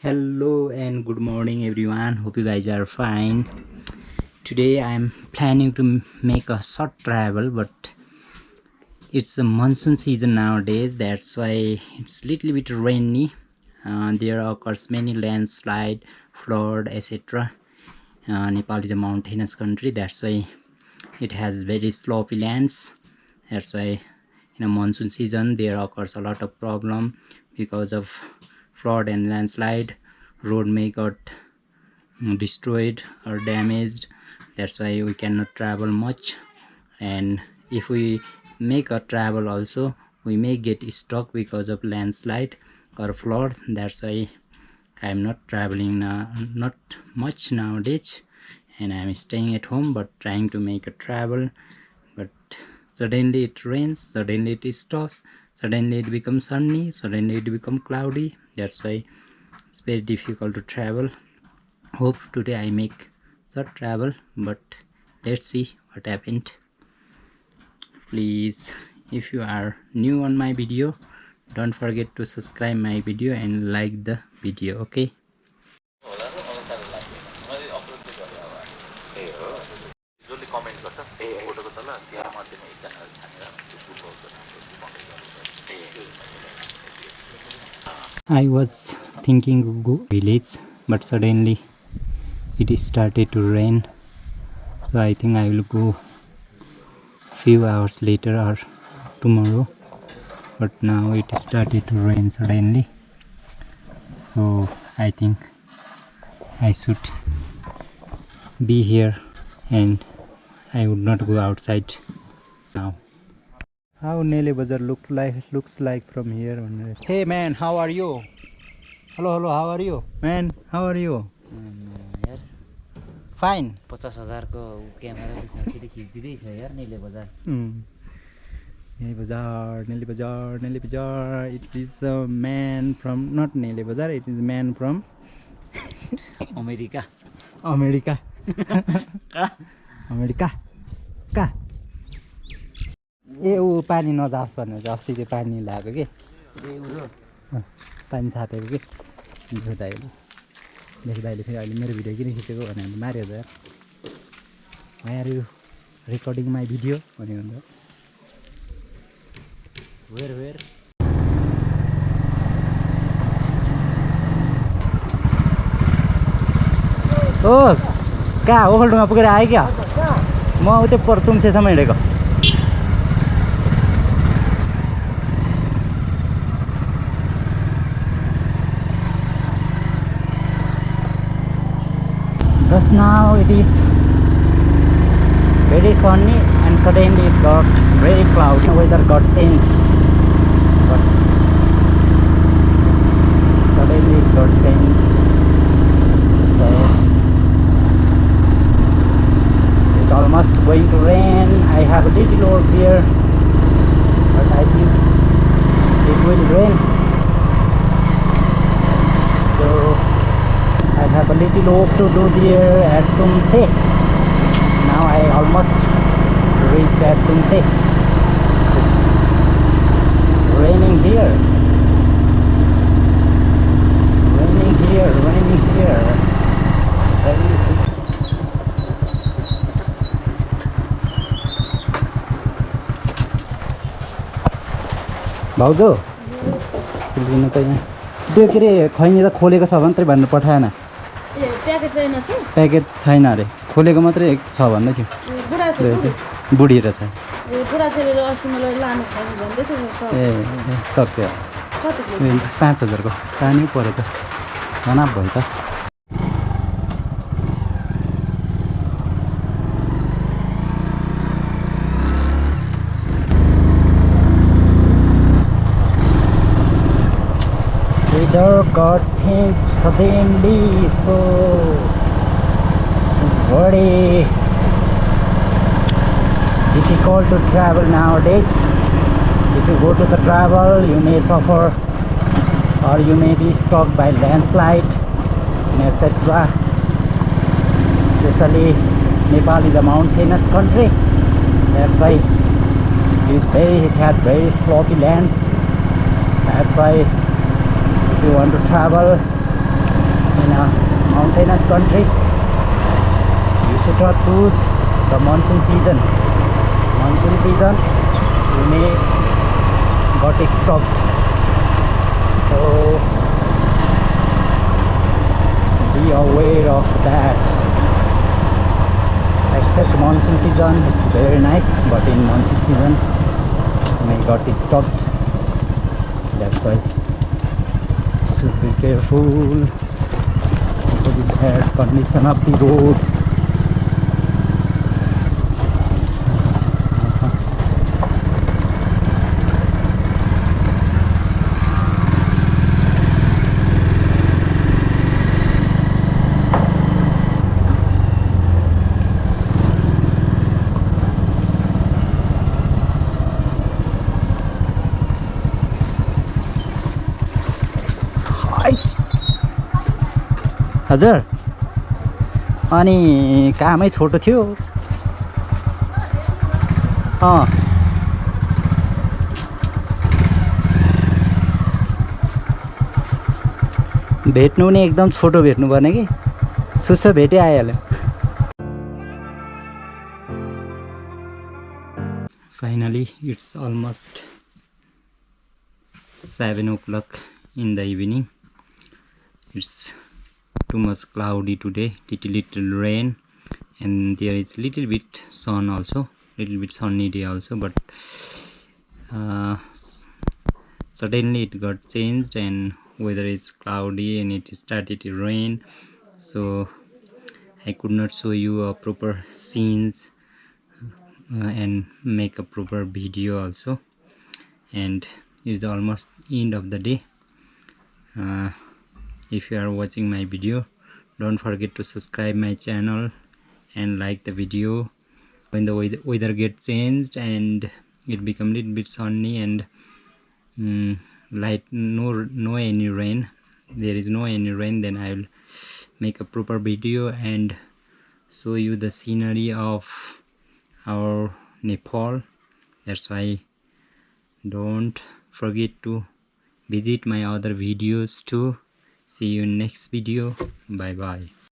Hello and good morning everyone. Hope you guys are fine. Today I'm planning to make a short travel, but it's a monsoon season nowadays. That's why it's little bit rainy. There occurs many landslide, flood, etc. Nepal is a mountainous country. That's why it has very slopy lands. That's why in a monsoon season there occurs a lot of problem because of flood and landslide. Road may got destroyed or damaged. That's why we cannot travel much, and if we make a travel also, we may get stuck because of landslide or flood. That's why I'm not traveling now, not much nowadays, and I'm staying at home but trying to make a travel. But suddenly it rains, suddenly it stops, suddenly it becomes sunny, suddenly it becomes cloudy. That's why it's very difficult to travel. Hope today I make short travel, but let's see what happened. Please, if you are new on my video, don't forget to subscribe my video and like the video. Okay, I was thinking to go village, but suddenly it started to rain, so I think I will go few hours later or tomorrow. But now it started to rain suddenly, so I think I should be here and I would not go outside now. How Nele Bazaar looks like from here. Hey man, how are you? Hello, how are you? Man, how are you? यार Fine. 50,000 को camera त्यसले खिच्दिदै छ यार नेले बजार Nele Bazaar. It is a man from, not Nele Bazaar, it is man from America America. America. का ए ऊ पानी नजाओस् भनेर अस्ति त्यो पानी लाग्यो कि पानी छापेको कि देख्दाखेरि फेरि अहिले मेरो भिडियो किन खिचेको भनेर मार्यो त यार. Why are you recording my video भन्यो भने वेयर ओ कहाँ ओखलडुङ्गा पुगेर आयो क्या. म उतै तुङसेसम्म हिँडेको. Just now it is very sunny and suddenly it got very cloudy. Weather got changed, but suddenly it got changed. So it's almost going to rain. I have a little over here, but I think it will rain. So I have a little work to do there at Tumse. Now I almost reached at Tumse. Raining here. Raining here. भाउजू लिनु त यहाँ त्यो के अरे खैनी त खोलेको छ भने भनेर पठाएन. प्याकेट छैन अरे, खोलेको मात्रै छ भन्दै थियो. बुढी रहेछ. ए सक्यो 5,000 को पानी पऱ्यो त खनाब भयो त. Weather got changed suddenly, so it's very difficult to travel nowadays. If you go to the travel, you may suffer or you may be struck by landslide, etc. Especially Nepal is a mountainous country. That's why it has very slopy lands. That's why if you want to travel, a mountainous country, you should not choose the monsoon season. Monsoon season, you may got stopped. So be aware of that. Except monsoon season, it's very nice, but in monsoon season, you may got stopped. That's why should be careful for the bad condition of the road. हजुर अनि कामै छोटो थियो भेट्नु नि एकदम छोटो भेट्नु पर्ने कि सुस्स भेटै आइहाल्यो finally it's almost 7 o'clock in the evening. It's too much cloudy today, little rain, and there is little bit sun also, little bit sunny day also, but suddenly it got changed and weather is cloudy and it started to rain, so I could not show you a proper scenes and make a proper video also. And it's almost end of the day. If you are watching my video, don't forget to subscribe my channel and like the video. When the weather gets changed and it become little bit sunny and light, no any rain, there is no any rain, then I will make a proper video and show you the scenery of our Nepal. That's why don't forget to visit my other videos too. See you in next video. Bye bye.